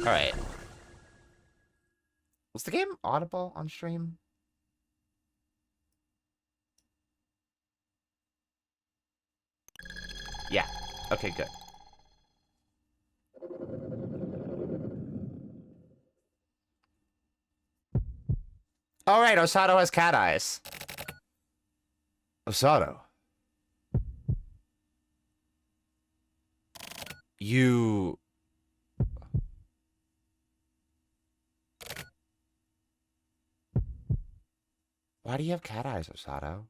Alright. Was the game audible on stream? Yeah. Okay, good. Alright, Osato has cat eyes. Osato. You... Why do you have cat eyes, Osato?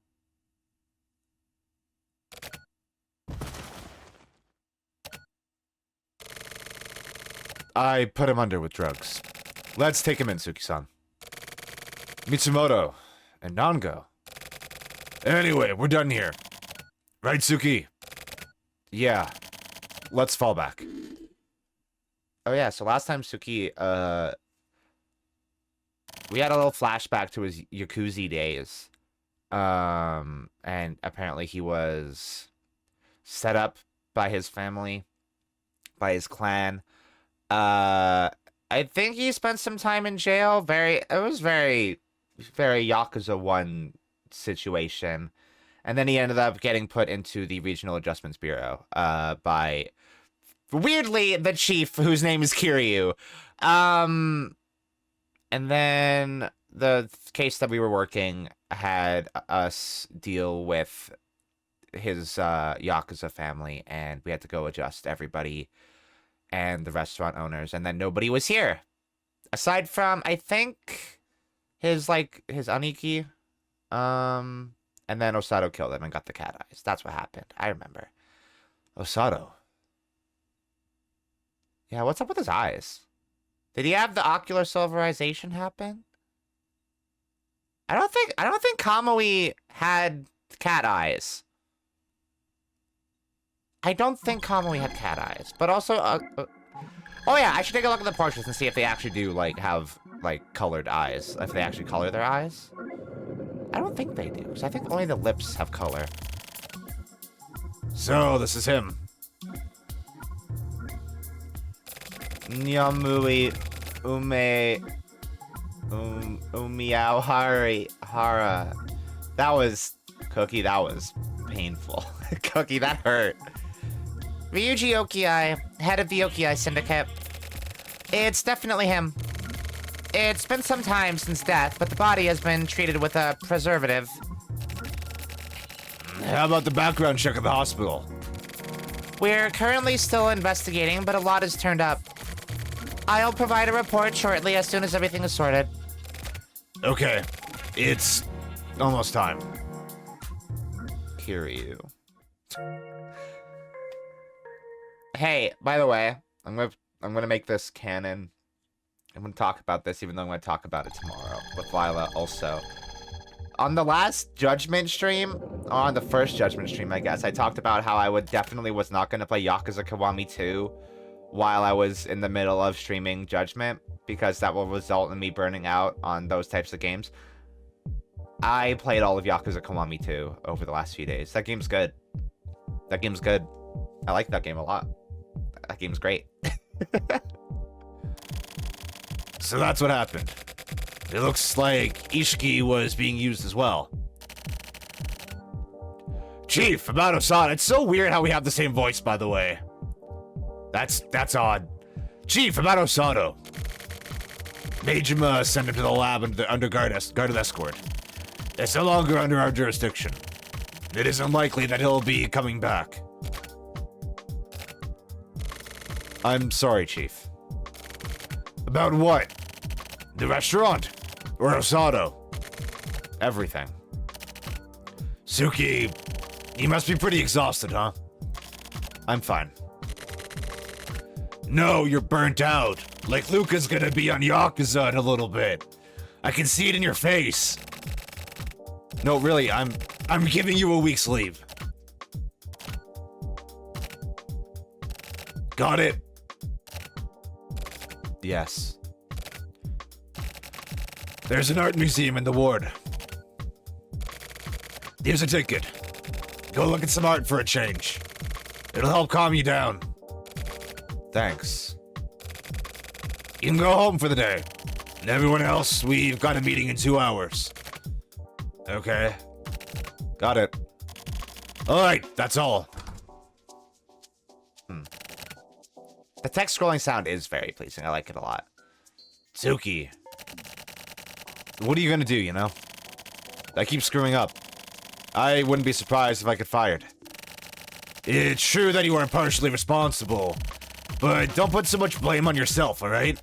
I put him under with drugs. Let's take him in, Suki-san. Mitsumoto and Nango. Anyway, we're done here. Right, Suki? Yeah. Let's fall back. Oh yeah, so last time Suki, we had a little flashback to his Yakuza days. And apparently he was set up by his family, by his clan. I think he spent some time in jail. It was very Yakuza 1 situation. And then he ended up getting put into the Regional Adjustments Bureau, by, weirdly, the chief, whose name is Kiryu. And then the case that we were working had us deal with his Yakuza family, and we had to go adjust everybody and the restaurant owners, and then nobody was here. Aside from, I think, his Aniki, and then Osato killed him and got the cat eyes. That's what happened. I remember. Osato. Yeah, what's up with his eyes? Did he have the ocular silverization happen? I don't think Kamui had cat eyes. I don't think Kamui had cat eyes, but also, oh yeah, I should take a look at the portraits and see if they actually do, have, colored eyes. If they actually color their eyes. I don't think they do, because I think only the lips have color. So, this is him. Nyamui Umiao Hara. That was, Cookie, that was painful. Cookie, that hurt. Ryuji Okiai, head of the Okiai Syndicate. It's definitely him. It's been some time since death, but the body has been treated with a preservative. How about the background check at the hospital? We're currently still investigating, but a lot has turned up. I'll provide a report shortly as soon as everything is sorted. Okay. It's almost time. Kiryu. Hey, by the way, I'm gonna make this canon. I'm gonna talk about this, even though I'm gonna talk about it tomorrow with Lila also. On the last Judgment stream, or on the first Judgment stream, I guess, I talked about how I definitely was not gonna play Yakuza Kiwami 2 while I was in the middle of streaming Judgment, because that will result in me burning out on those types of games. I played all of Yakuza Kiwami 2 over the last few days. That game's good. That game's good. I like that game a lot. That game's great. So that's what happened. It looks like Ishiki was being used as well. Chief, about Osato. It's so weird how we have the same voice, by the way. That's odd. Chief, about Osato. Majima sent him to the lab under guarded escort. It's no longer under our jurisdiction. It is unlikely that he'll be coming back. I'm sorry, Chief. About what? The restaurant? Or Osato? Everything. Suki, you must be pretty exhausted, huh? I'm fine. No, you're burnt out. Like Luka's gonna be on Yakuza in a little bit. I can see it in your face. No, really, I'm giving you a week's leave. Got it? Yes. There's an art museum in the ward. Here's a ticket. Go look at some art for a change. It'll help calm you down. Thanks. You can go home for the day. And everyone else, we've got a meeting in 2 hours. Okay. Got it. Alright, that's all. The text scrolling sound is very pleasing. I like it a lot. Tsuki. What are you gonna do, you know? I keep screwing up. I wouldn't be surprised if I get fired. It's true that you weren't partially responsible, but don't put so much blame on yourself, alright?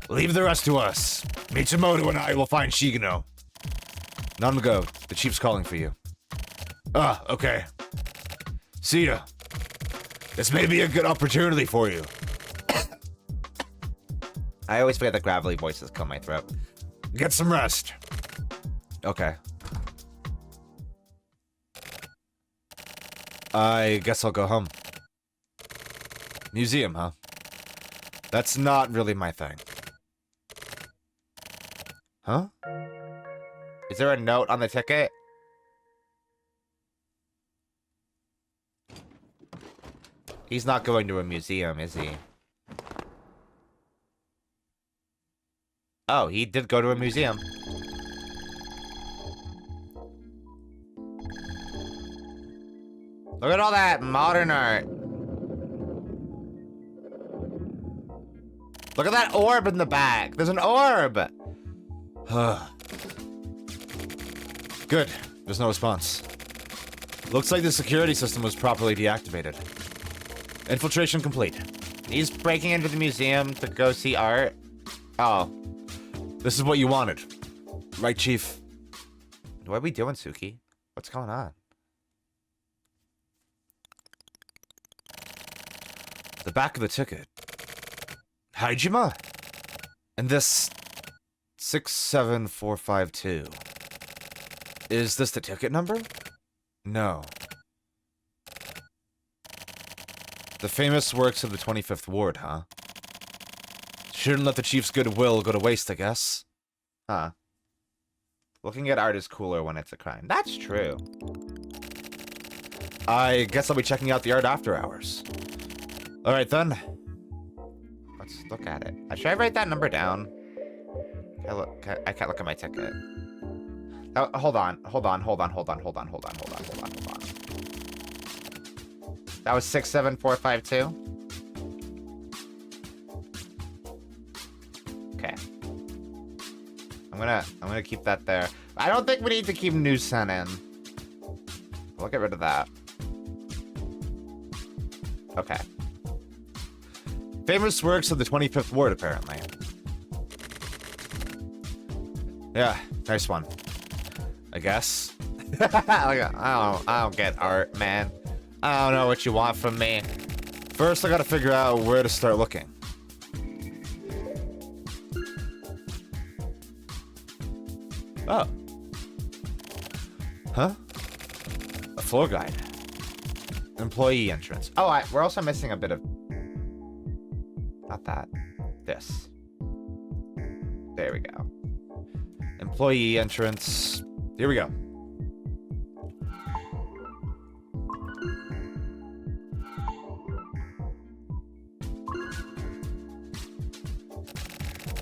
Leave the rest to us. Mitsumoto and I will find Shigeno. Nanago, the chief's calling for you. Ah, okay. See ya. This may be a good opportunity for you. I always forget that gravelly voices kill my throat. Get some rest. Okay. I guess I'll go home. Museum, huh? That's not really my thing. Huh? Is there a note on the ticket? He's not going to a museum, is he? Oh, he did go to a museum. Look at all that modern art. Look at that orb in the back. There's an orb. Good. There's no response. Looks like the security system was properly deactivated. Infiltration complete. He's breaking into the museum to go see art. Oh. This is what you wanted. Right, Chief? What are we doing, Suki? What's going on? The back of the ticket. Hajima? And this 67452. Is this the ticket number? No. The famous works of the 25th Ward, huh? Shouldn't let the Chief's goodwill go to waste, I guess. Huh. Looking at art is cooler when it's a crime. That's true. I guess I'll be checking out the art after hours. Alright then. Let's look at it. Should I write that number down? I can't look at my ticket. Oh, hold on. That was 67452. Okay. I'm gonna keep that there. I don't think we need to keep Nusen in. We'll get rid of that. Okay. Famous works of the 25th Ward, apparently. Yeah, nice one. I guess. I don't get art, man. I don't know what you want from me. First, I gotta figure out where to start looking. Oh. Huh? A floor guide. Employee entrance. Oh, we're also missing a bit of... Not that. This. There we go. Employee entrance. Here we go.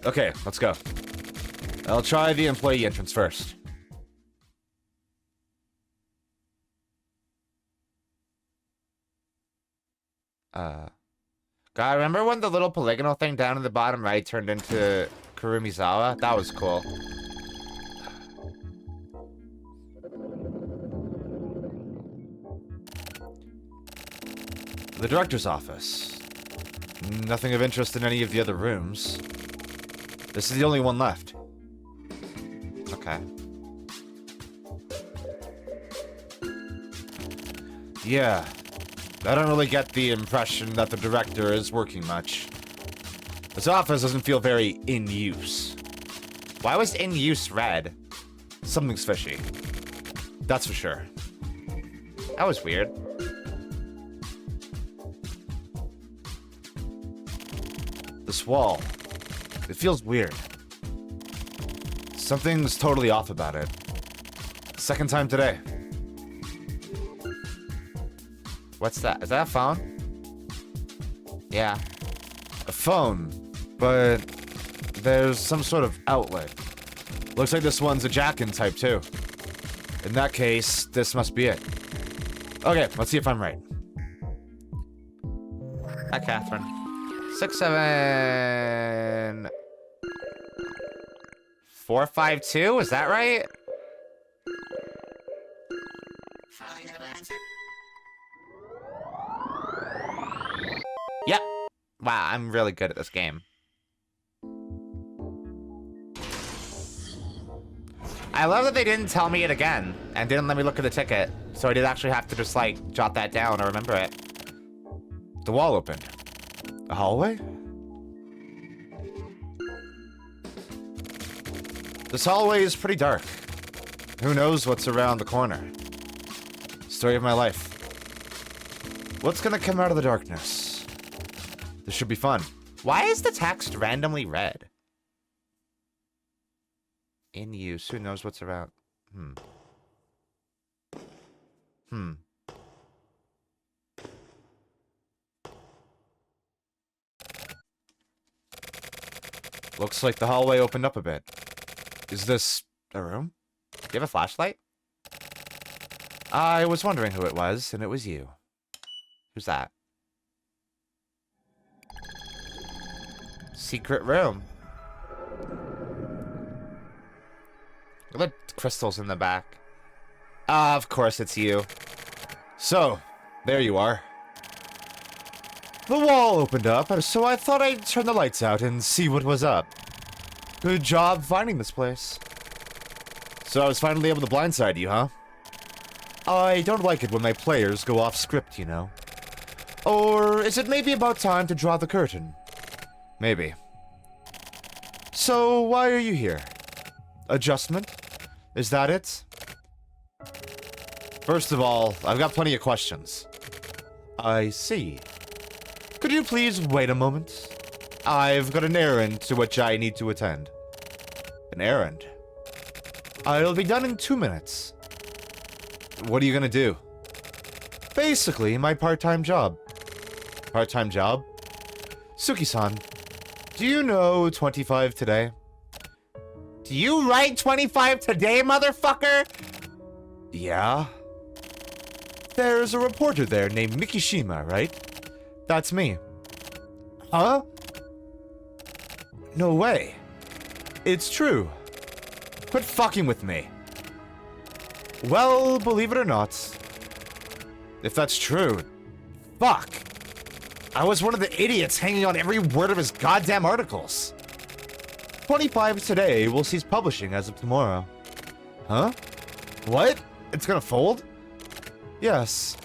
Okay, let's go. I'll try the employee entrance first. God, remember when the little polygonal thing down in the bottom right turned into Kurumizawa? That was cool. The director's office. Nothing of interest in any of the other rooms. This is the only one left. Okay. Yeah. I don't really get the impression that the director is working much. This office doesn't feel very in use. Why was in use red? Something's fishy. That's for sure. That was weird. This wall. It feels weird. Something's totally off about it. Second time today. What's that? Is that a phone? Yeah. A phone. But there's some sort of outlet. Looks like this one's a jack-in type, too. In that case, this must be it. Okay, let's see if I'm right. Hi, Catherine. 67452. Is that right? Yep. Wow, I'm really good at this game. I love that they didn't tell me it again and didn't let me look at the ticket, so I did actually have to just like jot that down or remember it. The wall opened. A hallway? This hallway is pretty dark. Who knows what's around the corner? Story of my life. What's gonna come out of the darkness? This should be fun. Why is the text randomly red? In use. Who knows what's around? Looks like the hallway opened up a bit. Is this a room? Do you have a flashlight? I was wondering who it was, and it was you. Who's that? Secret room. Look at the crystals in the back. Ah, of course it's you. So, there you are. The wall opened up, so I thought I'd turn the lights out and see what was up. Good job finding this place. So I was finally able to blindside you, huh? I don't like it when my players go off script, you know. Or is it maybe about time to draw the curtain? Maybe. So, why are you here? Adjustment? Is that it? First of all, I've got plenty of questions. I see. Could you please wait a moment? I've got an errand to which I need to attend. An errand? I'll be done in 2 minutes. What are you gonna do? Basically, my part-time job. Part-time job? Suki-san, do you know 25 today? Do you write 25 today, motherfucker? Yeah? There's a reporter there named Mikishima, right? That's me. Huh? No way. It's true. Quit fucking with me. Well, believe it or not, if that's true, fuck. I was one of the idiots hanging on every word of his goddamn articles. 25 today will cease publishing as of tomorrow. Huh? What? It's gonna fold? Yes.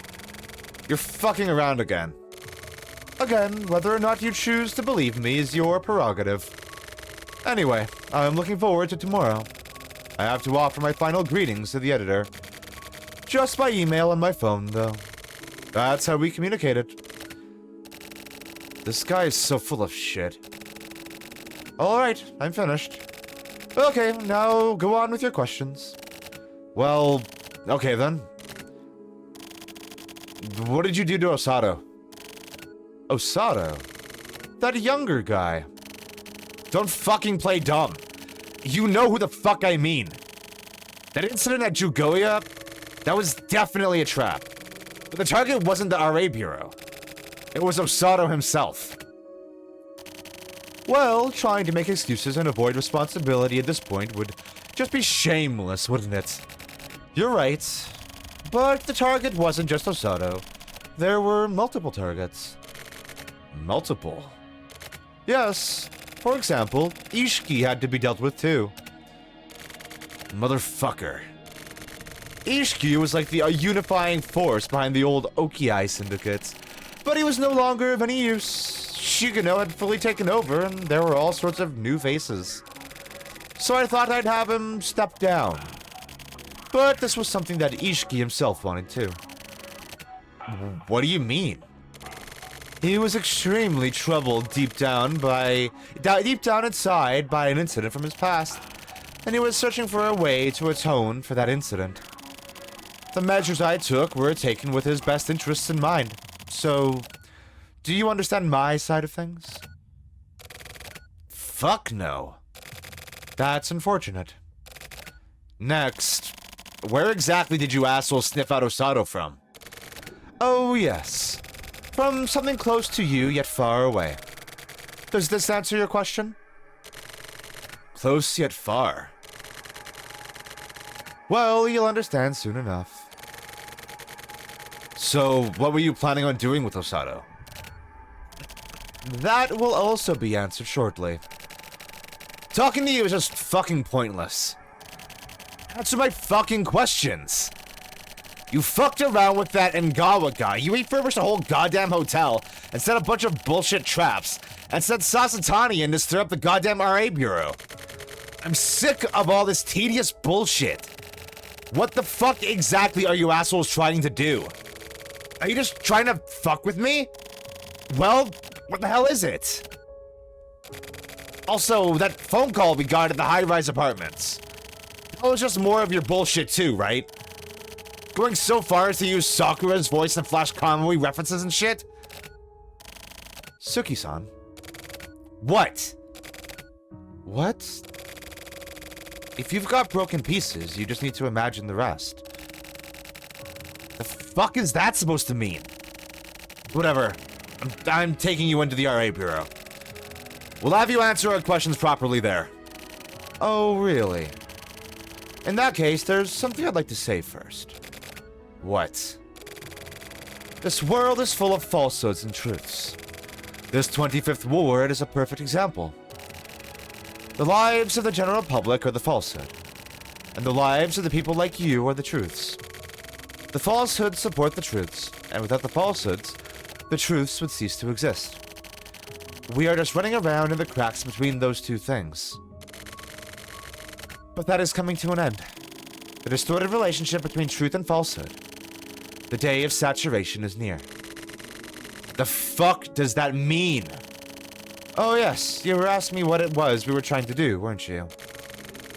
You're fucking around again. Again, whether or not you choose to believe me is your prerogative. Anyway, I'm looking forward to tomorrow. I have to offer my final greetings to the editor. Just by email on my phone, though. That's how we communicated. This guy is so full of shit. Alright, I'm finished. Okay, now go on with your questions. Well, okay then. What did you do to Osato? Osato? That younger guy. Don't fucking play dumb. You know who the fuck I mean. That incident at Jugoya, that was definitely a trap. But the target wasn't the RA Bureau. It was Osato himself. Well, trying to make excuses and avoid responsibility at this point would just be shameless, wouldn't it? You're right. But the target wasn't just Osato. There were multiple targets. Multiple? Yes. For example, Ishiki had to be dealt with too. Motherfucker. Ishiki was like the unifying force behind the old Okiai syndicate. But he was no longer of any use. Shigeno had fully taken over, and there were all sorts of new faces. So I thought I'd have him step down. But this was something that Ishiki himself wanted too. What do you mean? He was extremely troubled deep down inside by an incident from his past, and he was searching for a way to atone for that incident. The measures I took were taken with his best interests in mind. So, do you understand my side of things? fuck no. That's unfortunate. Next, where exactly did you assholes sniff out Osato from? Oh, yes. From something close to you, yet far away. Does this answer your question? Close yet far. Well, you'll understand soon enough. So, what were you planning on doing with Osato? That will also be answered shortly. Talking to you is just fucking pointless. Answer my fucking questions. You fucked around with that Ngawa guy. You refurbished a whole goddamn hotel and set a bunch of bullshit traps and sent Sasatani in to stir up the goddamn RA Bureau. I'm sick of all this tedious bullshit. What the fuck exactly are you assholes trying to do? Are you just trying to fuck with me? Well, what the hell is it? Also, that phone call we got at the high-rise apartments. That was just more of your bullshit too, right? Going so far as to use Sakura's voice and flash Kamui references and shit? Suki-san. What? What? If you've got broken pieces, you just need to imagine the rest. The fuck is that supposed to mean? Whatever. I'm taking you into the RA Bureau. We'll have you answer our questions properly there. Oh, really? In that case, there's something I'd like to say first. What? This world is full of falsehoods and truths. This 25th ward is a perfect example. The lives of the general public are the falsehood, and the lives of the people like you are the truths. The falsehoods support the truths, and without the falsehoods, the truths would cease to exist. We are just running around in the cracks between those two things. But that is coming to an end. The distorted relationship between truth and falsehood. The day of saturation is near. The fuck does that mean? Oh yes, you were asking me what it was we were trying to do, weren't you?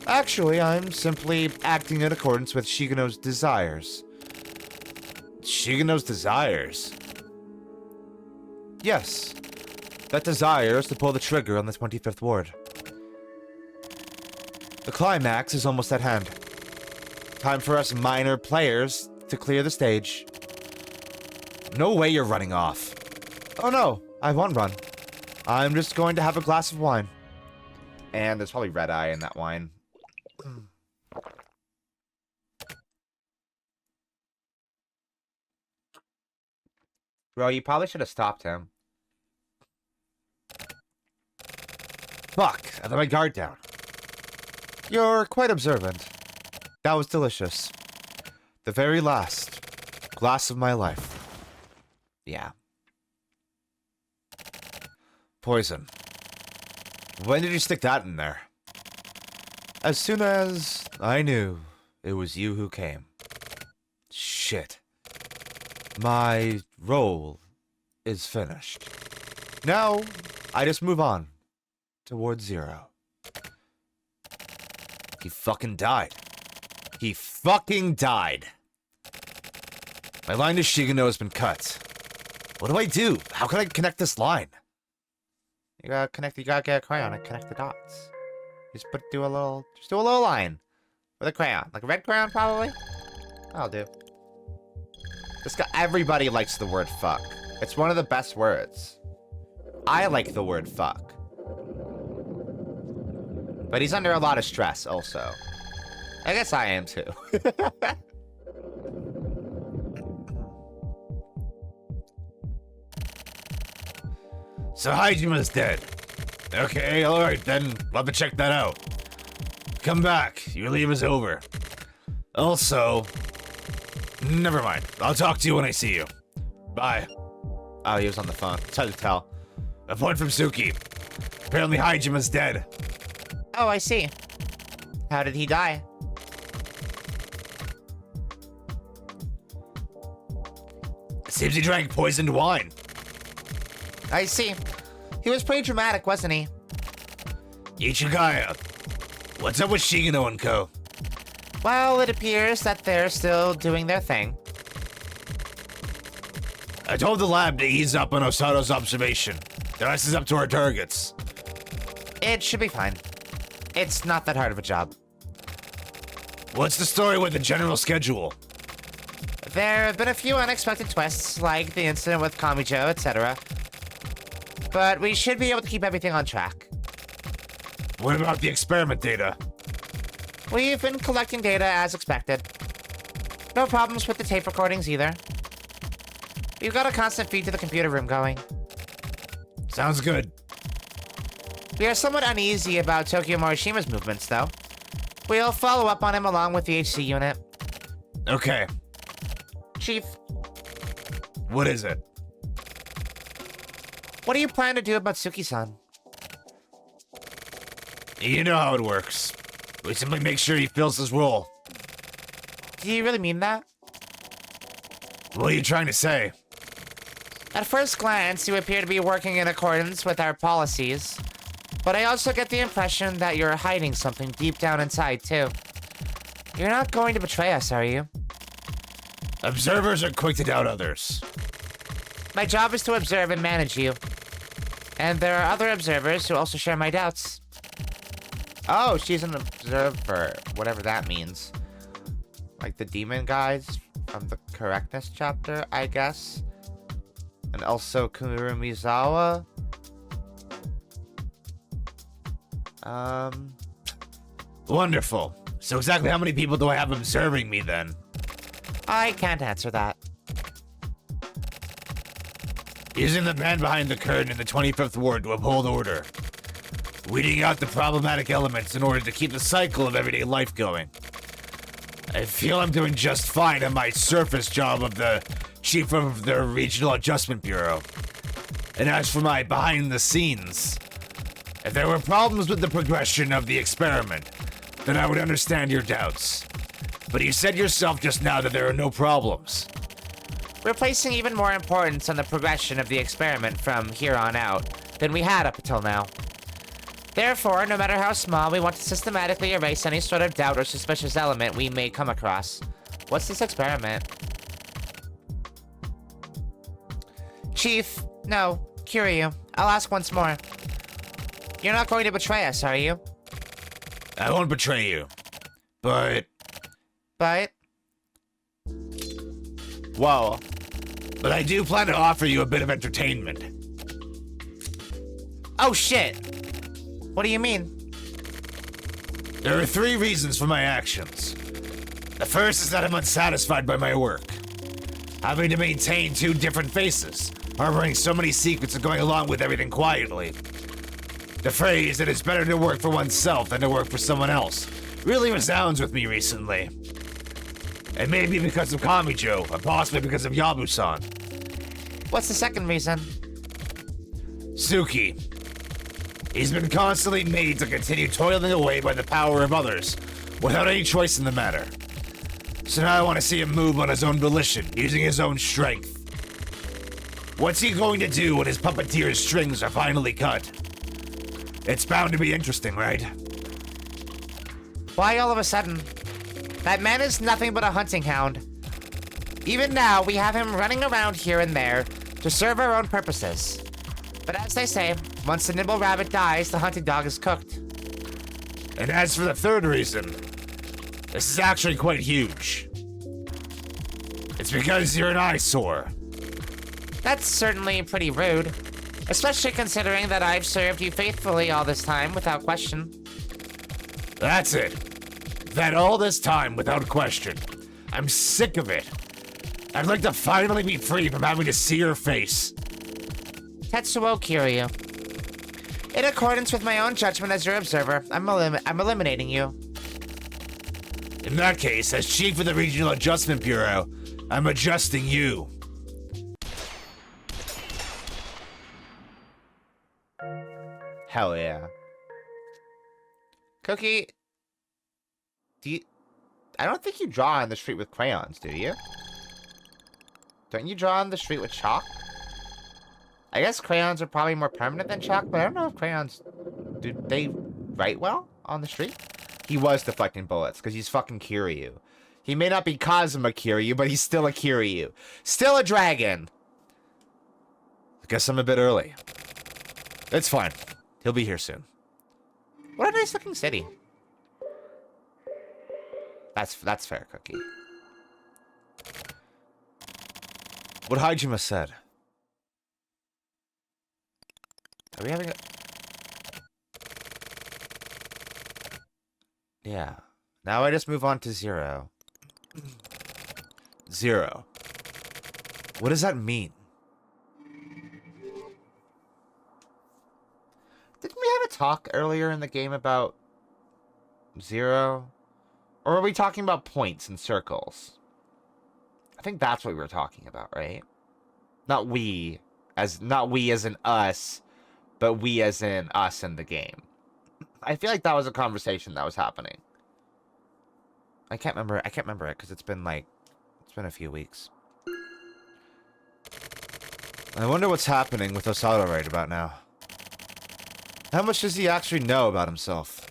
Actually, I'm simply acting in accordance with Shigeno's desires. Shigeno's desires? Yes. That desire is to pull the trigger on the 25th ward. The climax is almost at hand. Time for us minor players to clear the stage. No way you're running off. Oh no, I won't run. I'm just going to have a glass of wine. And there's probably red eye in that wine. Bro, you probably should have stopped him. Fuck, I let my guard down. You're quite observant. That was delicious. The very last glass of my life. Yeah. Poison. When did you stick that in there? As soon as I knew it was you who came. Shit. My role is finished. Now, I just move on. Towards zero. He fucking died. He fucking died. My line to Shigeno has been cut. What do I do? How can I connect this line? You gotta get a crayon and connect the dots. Just do a little line. With a crayon. Like a red crayon, probably? That'll do. Everybody likes the word fuck. It's one of the best words. I like the word fuck. But he's under a lot of stress, also. I guess I am, too. So Hajima's dead. Okay, alright then. Let me check that out. Come back. Your leave is over. Also... Never mind. I'll talk to you when I see you. Bye. Oh, he was on the phone. It's hard to tell. A point from Suki. Apparently Hajima's dead. Oh, I see. How did he die? Seems he drank poisoned wine. I see. He was pretty dramatic, wasn't he? Ichigaya. What's up with Shigeno and Co? Well, it appears that they're still doing their thing. I told the lab to ease up on Osato's observation. The rest is up to our targets. It should be fine. It's not that hard of a job. What's the story with the general schedule? There have been a few unexpected twists, like the incident with Kamijo, etc. But we should be able to keep everything on track. What about the experiment data? We've been collecting data as expected. No problems with the tape recordings either. We've got a constant feed to the computer room going. Sounds good. We are somewhat uneasy about Tokyo Morishima's movements, though. We'll follow up on him along with the HC unit. Okay. Chief, What is it? what do you plan to do about Suki-san? You know how it works. We simply make sure he fills his role. Do you really mean that? What are you trying to say? At first glance, you appear to be working in accordance with our policies. But I also get the impression that you're hiding something deep down inside, too. You're not going to betray us, are you? Observers are quick to doubt others. My job is to observe and manage you. And there are other observers who also share my doubts. Oh, she's an observer, whatever that means. Like the demon guys from the correctness chapter, I guess. And also Kurumizawa. Wonderful. So exactly how many people do I have observing me then? I can't answer that. Using the man behind the curtain in the 25th ward to uphold order. Weeding out the problematic elements in order to keep the cycle of everyday life going. I feel I'm doing just fine in my surface job of the chief of the Regional Adjustment Bureau. And as for my behind the scenes, if there were problems with the progression of the experiment, then I would understand your doubts. But you said yourself just now that there are no problems. We're placing even more importance on the progression of the experiment from here on out than we had up until now. Therefore, no matter how small, we want to systematically erase any sort of doubt or suspicious element we may come across. What's this experiment? Chief, no, Kiryu, I'll ask once more. You're not going to betray us, are you? I won't betray you. But But... Whoa. But I do plan to offer you a bit of entertainment. Oh shit! What do you mean? There are 3 reasons for my actions. The first is that I'm unsatisfied by my work. Having to maintain 2 different faces, harboring so many secrets and going along with everything quietly. The phrase that it's better to work for oneself than to work for someone else really resounds with me recently. It may be because of Kamijo, or possibly because of Yabu-san. What's the second reason? Suki. He's been constantly made to continue toiling away by the power of others, without any choice in the matter. So now I want to see him move on his own volition, using his own strength. What's he going to do when his puppeteer's strings are finally cut? It's bound to be interesting, right? Why all of a sudden? That man is nothing but a hunting hound. Even now, we have him running around here and there to serve our own purposes. But as they say, once the nimble rabbit dies, the hunting dog is cooked. And as for the third reason, this is actually quite huge. It's because you're an eyesore. That's certainly pretty rude. Especially considering that I've served you faithfully all this time without question. That's it. That all this time without question. I'm sick of it. I'd like to finally be free from having to see your face. Tetsuo Kiryu. In accordance with my own judgment as your observer, I'm eliminating you. In that case, as chief of the Regional Adjustment Bureau, I'm adjusting you. Hell yeah. Cookie, I don't think you draw on the street with crayons, do you? Don't you draw on the street with chalk? I guess crayons are probably more permanent than chalk, but I don't know if crayons... Do they write well on the street? He was deflecting bullets, because he's fucking Kiryu. He may not be Kazuma Kiryu, but he's still a Kiryu. Still a dragon! I guess I'm a bit early. It's fine. He'll be here soon. What a nice looking city. That's fair, Cookie. What Hajime said. Are we having a... Yeah. Now I just move on to 0. 0. What does that mean? Didn't we have a talk earlier in the game about 0? Or were we talking about points and circles? I think that's what we were talking about, right? Not we as in us, but we as in us in the game. I feel like that was a conversation that was happening. I can't remember it because it's been a few weeks. I wonder what's happening with Osato right about now. How much does he actually know about himself?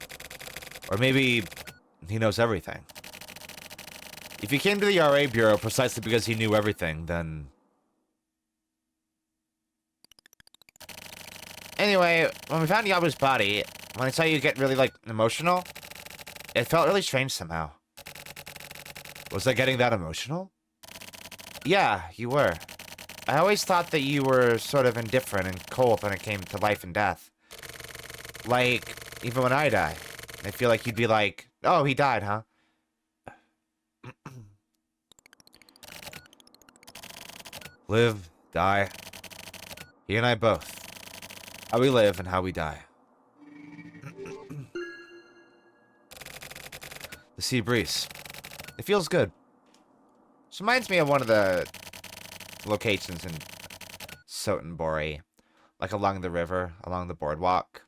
Or maybe he knows everything. If he came to the RA Bureau precisely because he knew everything, then... Anyway, when we found Yabu's body, when I saw you get really, emotional, it felt really strange somehow. Was I getting that emotional? Yeah, you were. I always thought that you were sort of indifferent and cold when it came to life and death. Like, even when I die, I feel like you'd be like, oh, he died, huh? Live, die. He and I both. How we live and how we die. The sea breeze. It feels good. This reminds me of one of the locations in Sotenbori. Like along the river, along the boardwalk.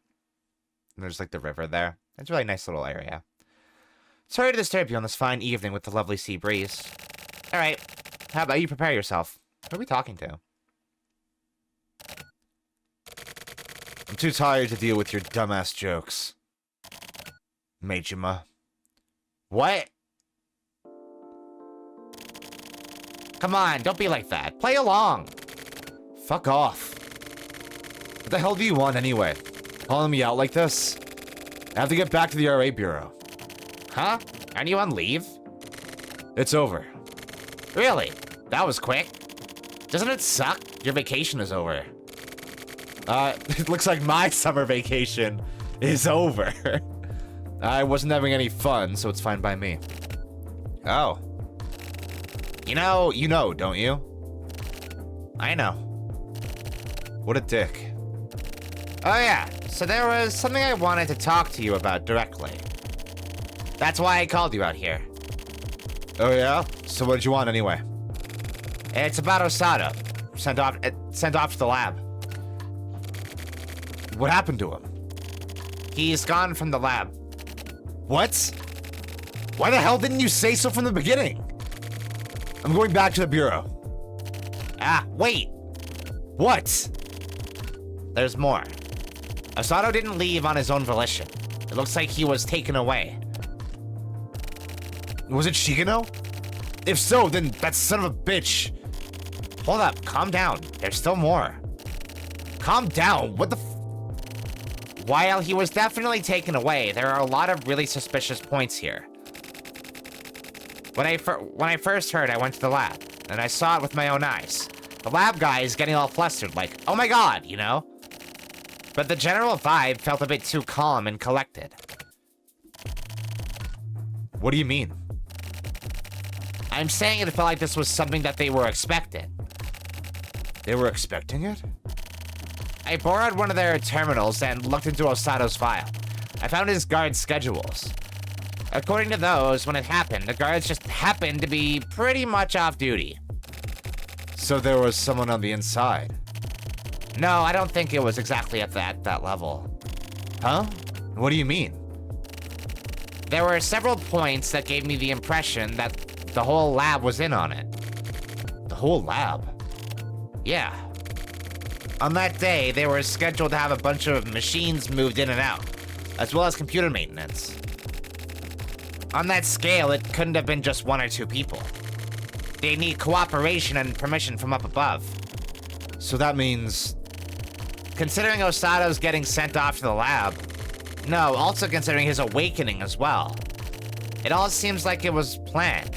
And there's the river there. It's a really nice little area. Sorry to disturb you on this fine evening with the lovely sea breeze. Alright, how about you prepare yourself? Who are we talking to? I'm too tired to deal with your dumbass jokes. Majima. What? Come on, don't be like that. Play along. Fuck off. What the hell do you want anyway? Calling me out like this? I have to get back to the RA Bureau. Huh? Aren't you on leave? It's over. Really? That was quick. Doesn't it suck? Your vacation is over. It looks like my summer vacation is over. I wasn't having any fun, so it's fine by me. Oh. You know, don't you? I know. What a dick. Oh yeah, so there was something I wanted to talk to you about directly. That's why I called you out here. Oh yeah? So what did you want anyway? It's about Osato. Sent off to the lab. What happened to him? He's gone from the lab. What? Why the hell didn't you say so from the beginning? I'm going back to the Bureau. Ah, wait! What? There's more. Osato didn't leave on his own volition. It looks like he was taken away. Was it Shigeno? If so, then that son of a bitch. Hold up, calm down. There's still more. Calm down, what the While he was definitely taken away, there are a lot of really suspicious points here. When I first heard, I went to the lab, and I saw it with my own eyes. The lab guy is getting all flustered, like, oh my god, you know? But the general vibe felt a bit too calm and collected. What do you mean? I'm saying it felt like this was something that they were expecting. They were expecting it? I borrowed one of their terminals and looked into Osato's file. I found his guard schedules. According to those, when it happened, the guards just happened to be pretty much off duty. So there was someone on the inside? No, I don't think it was exactly at that level. Huh? What do you mean? There were several points that gave me the impression that the whole lab was in on it. The whole lab? Yeah. On that day, they were scheduled to have a bunch of machines moved in and out, as well as computer maintenance. On that scale, it couldn't have been just 1 or 2 people. They need cooperation and permission from up above. So that means... Considering Osato's getting sent off to the lab, No, also considering his awakening as well. It all seems like it was planned.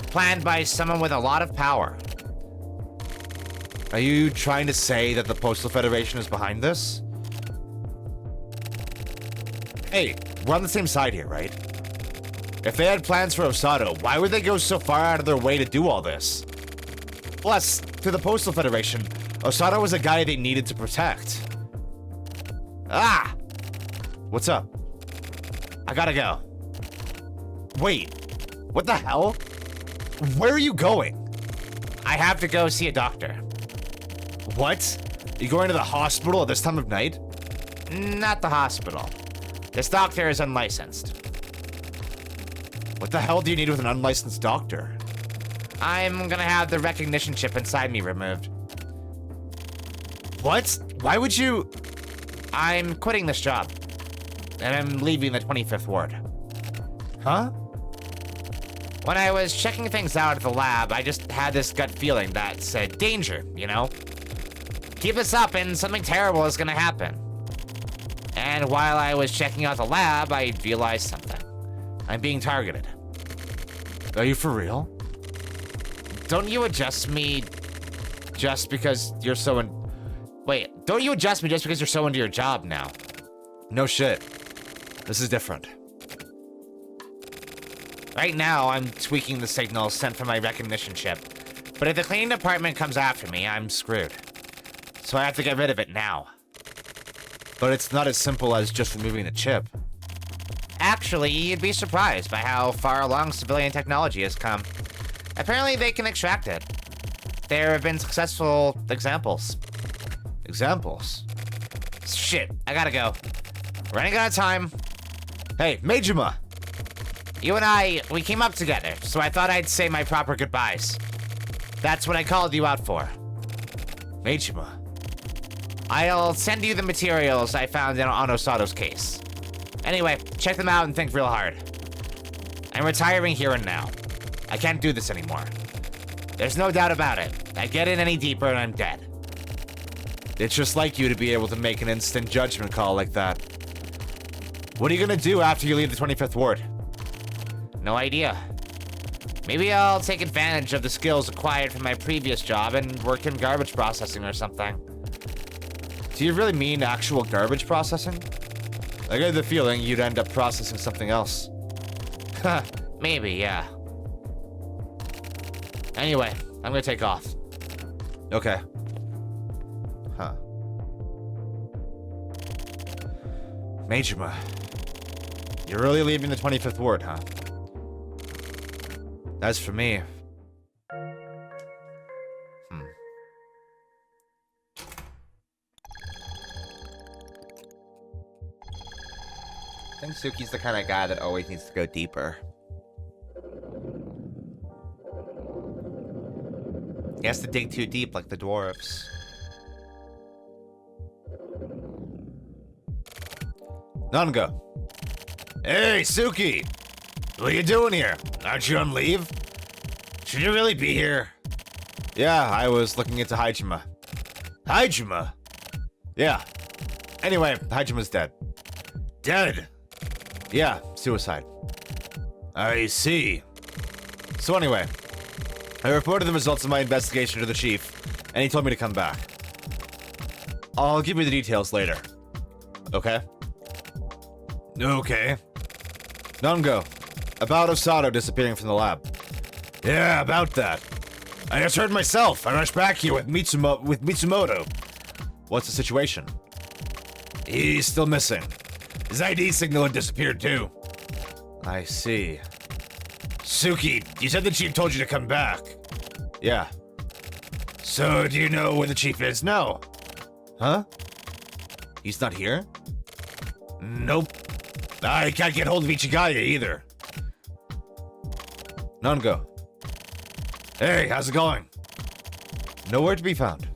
Planned by someone with a lot of power. Are you trying to say that the Postal Federation is behind this? Hey, we're on the same side here, right? If they had plans for Osato, why would they go so far out of their way to do all this? Plus, to the Postal Federation, Osato was a guy they needed to protect. Ah! What's up? I gotta go. Wait, what the hell? Where are you going? I have to go see a doctor. What? You going to the hospital at this time of night? Not the hospital. This doctor is unlicensed. What the hell do you need with an unlicensed doctor? I'm gonna have the recognition chip inside me removed. What? Why would you? I'm quitting this job. And I'm leaving the 25th ward. Huh? When I was checking things out at the lab, I just had this gut feeling that said danger, you know? Keep this up and something terrible is gonna happen. And while I was checking out the lab, I realized something. I'm being targeted. Are you for real? Don't you adjust me just because you're so Wait, don't you adjust me just because you're so into your job now? No shit. This is different. Right now, I'm tweaking the signals sent from my recognition chip. But if the cleaning department comes after me, I'm screwed. So I have to get rid of it now. But it's not as simple as just removing the chip. Actually, you'd be surprised by how far along civilian technology has come. Apparently, they can extract it. There have been successful examples. Examples? Shit, I gotta go. Running out of time. Hey, Majima! You and we came up together, so I thought I'd say my proper goodbyes. That's what I called you out for. Majima? I'll send you the materials I found on Osato's case. Anyway, check them out and think real hard. I'm retiring here and now. I can't do this anymore. There's no doubt about it. I get in any deeper and I'm dead. It's just like you to be able to make an instant judgment call like that. What are you gonna do after you leave the 25th ward? No idea. Maybe I'll take advantage of the skills acquired from my previous job and work in garbage processing or something. Do you really mean actual garbage processing? I get the feeling you'd end up processing something else. Maybe, yeah. Anyway, I'm gonna take off. Okay. Huh. Majima, you're really leaving the 25th ward, huh? As for me... I think Suki's the kind of guy that always needs to go deeper. He has to dig too deep like the dwarves. Nanga. Hey, Suki! What are you doing here? Aren't you on leave? Should you really be here? Yeah, I was looking into Hajima. Hajima? Yeah. Anyway, Hajima's dead. Dead? Yeah, suicide. I see. So anyway, I reported the results of my investigation to the chief, and he told me to come back. I'll give you the details later. Okay? Okay. Nungo, about Osato disappearing from the lab. Yeah, about that. I just heard myself. I rushed back here with Mitsumoto. What's the situation? He's still missing. His ID signal had disappeared too. I see. Suki, you said the chief told you to come back. Yeah. So, do you know where the chief is now? Huh? He's not here? Nope. I can't get hold of Ichigaya either. Nungo. Hey, how's it going? Nowhere to be found.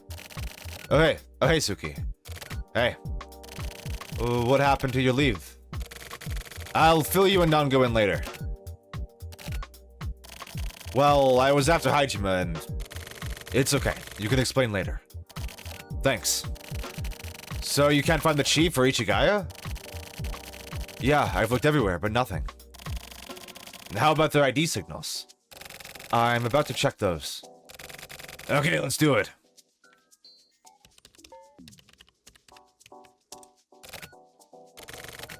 Oh, hey. Oh, hey, Suki. Hey. What happened to your leave? I'll fill you and Nungo in later. Well, I was after Hajima and... It's okay. You can explain later. Thanks. So you can't find the chief or Ichigaya? Yeah, I've looked everywhere, but nothing. And how about their ID signals? I'm about to check those. Okay, let's do it.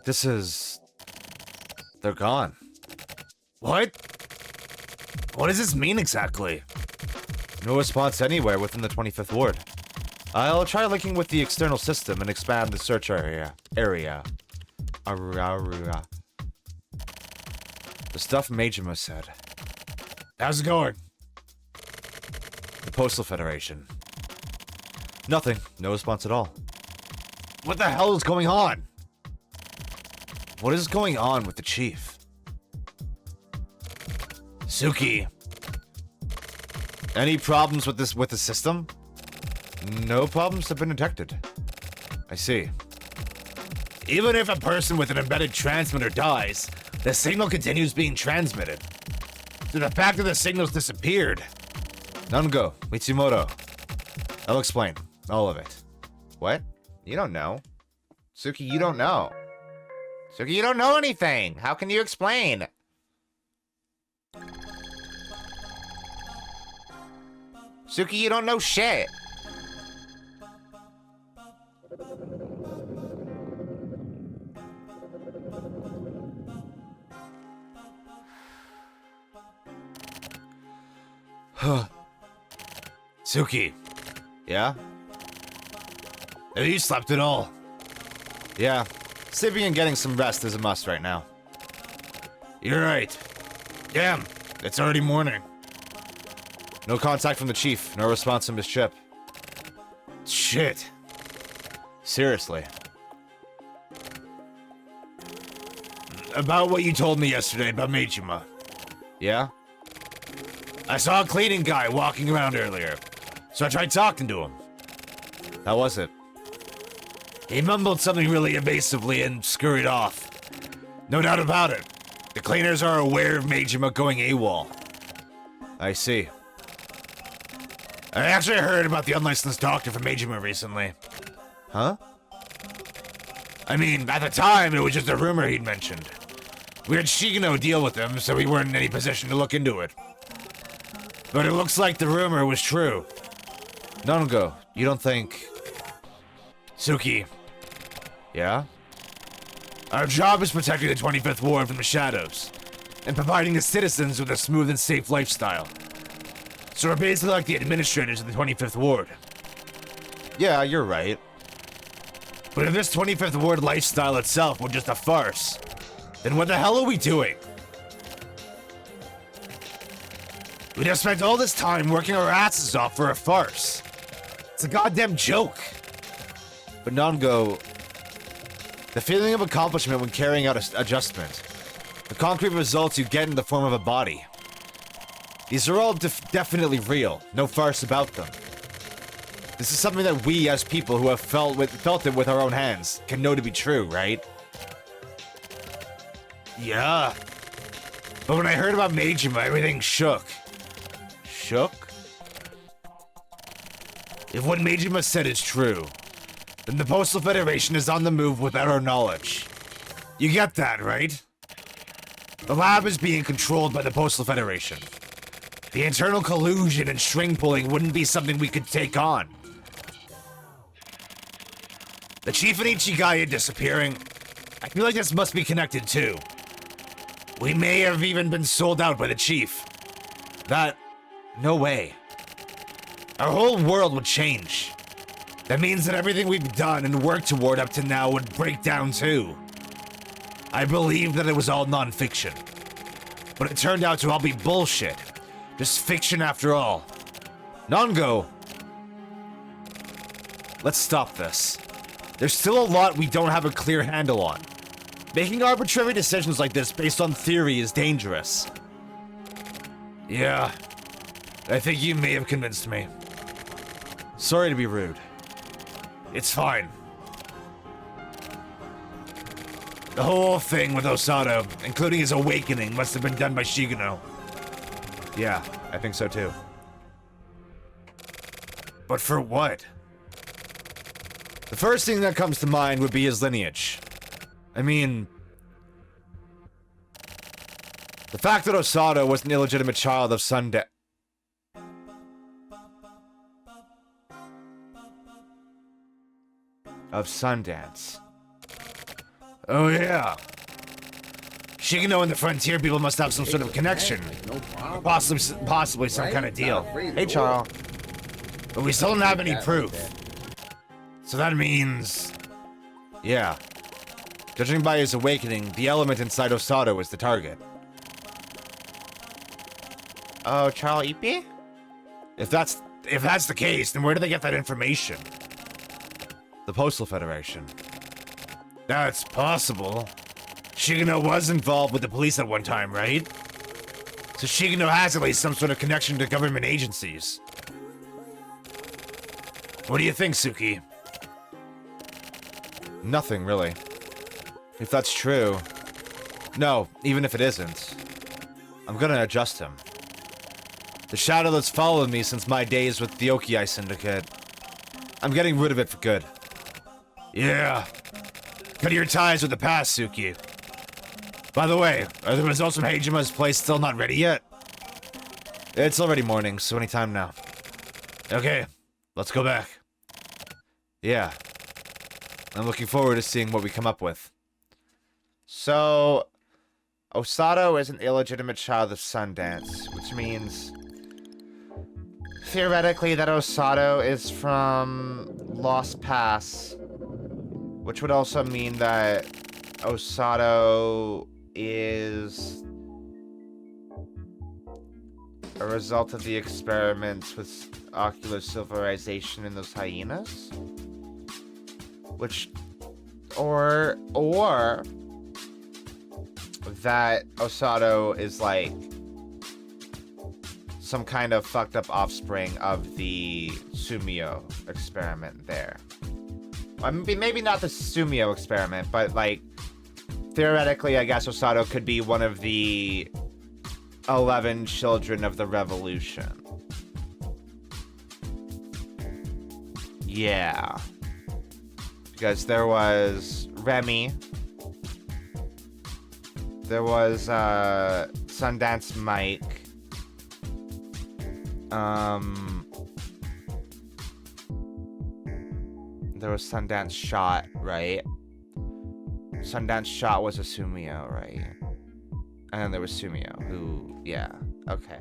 This is... They're gone. What? What does this mean exactly? No response anywhere within the 25th ward. I'll try linking with the external system and expand the search area. The stuff Majima said. How's it going? The Postal Federation. Nothing. No response at all. What the hell is going on? What is going on with the chief? Suki. Any problems with the system? No problems have been detected. I see. Even if a person with an embedded transmitter dies, the signal continues being transmitted. So the fact that the signal's disappeared. Nango, Mitsumoto. I'll explain. All of it. What? You don't know. Suki, you don't know. Suki, you don't know anything. How can you explain? Suki, you don't know shit. Suki. Yeah? Have you slept at all? Yeah. Sleeping and getting some rest is a must right now. You're right. Damn, it's already morning. No contact from the chief, no response from his ship. Shit. Seriously. About what you told me yesterday about Majima. Yeah? I saw a cleaning guy walking around earlier, so I tried talking to him. How was it? He mumbled something really evasively and scurried off. No doubt about it. The cleaners are aware of Majima going AWOL. I see. I actually heard about the unlicensed doctor from Majima recently. Huh? I mean, at the time, it was just a rumor he'd mentioned. We had Shigeno deal with him, so we weren't in any position to look into it. But it looks like the rumor was true. Nango, you don't think... Suki. Yeah? Our job is protecting the 25th Ward from the shadows, and providing the citizens with a smooth and safe lifestyle. So we're basically like the administrators of the 25th Ward. Yeah, you're right. But if this 25th Ward lifestyle itself were just a farce, then what the hell are we doing? We'd have spent all this time working our asses off for a farce. It's a goddamn joke. But Nango, the feeling of accomplishment when carrying out an adjustment, the concrete results you get in the form of a body, these are all definitely real, no farce about them. This is something that we as people who have felt it with our own hands can know to be true, right? Yeah. But when I heard about Majima, everything shook. Shook? If what Majima said is true, then the Postal Federation is on the move without our knowledge. You get that, right? The lab is being controlled by the Postal Federation. The internal collusion and string pulling wouldn't be something we could take on. The Chief and Ichigaya disappearing, I feel like this must be connected too. We may have even been sold out by the Chief. No way. Our whole world would change. That means that everything we've done and worked toward up to now would break down too. I believed that it was all non-fiction. But it turned out to all be bullshit. Just fiction after all. Nango! Let's stop this. There's still a lot we don't have a clear handle on. Making arbitrary decisions like this based on theory is dangerous. Yeah, I think you may have convinced me. Sorry to be rude. It's fine. The whole thing with Osada, including his awakening, must have been done by Shigeno. Yeah, I think so too. But for what? The first thing that comes to mind would be his lineage. I mean, The fact that Osato was an illegitimate child of Sundance. Oh yeah. Shigeno and the Frontier people must have some sort of connection. Possibly some kind of deal. Hey, Charles. But we still don't have any proof. So that means... Yeah. Judging by his awakening, the element inside Osato is the target. Oh, Charles Ippy? If that's the case, then where do they get that information? The Postal Federation. That's possible. Shigeno was involved with the police at one time, right? So Shigeno has at least some sort of connection to government agencies. What do you think, Suki? Nothing, really. If that's true... No, even if it isn't. I'm gonna adjust him. The shadow that's followed me since my days with the Okiai Syndicate. I'm getting rid of it for good. Yeah. Cut your ties with the past, Suki. By the way, are the results from Heijima's place still not ready yet? It's already morning, so anytime now. Okay, let's go back. Yeah. I'm looking forward to seeing what we come up with. So, Osato is an illegitimate child of Sundance, which means theoretically that Osato is from Lost Pass, which would also mean that Osato is a result of the experiments with ocular silverization in those hyenas? Which, or that Osato is like some kind of fucked up offspring of the Sumio experiment there. I mean, maybe not the Sumio experiment, but like theoretically, I guess Osato could be one of the 11 children of the revolution. Yeah. Because there was Remy. There was Sundance Mike. There was Sundance Shot, right? Sundance Shot was a Sumio, right? And then there was Sumio, who, yeah, okay.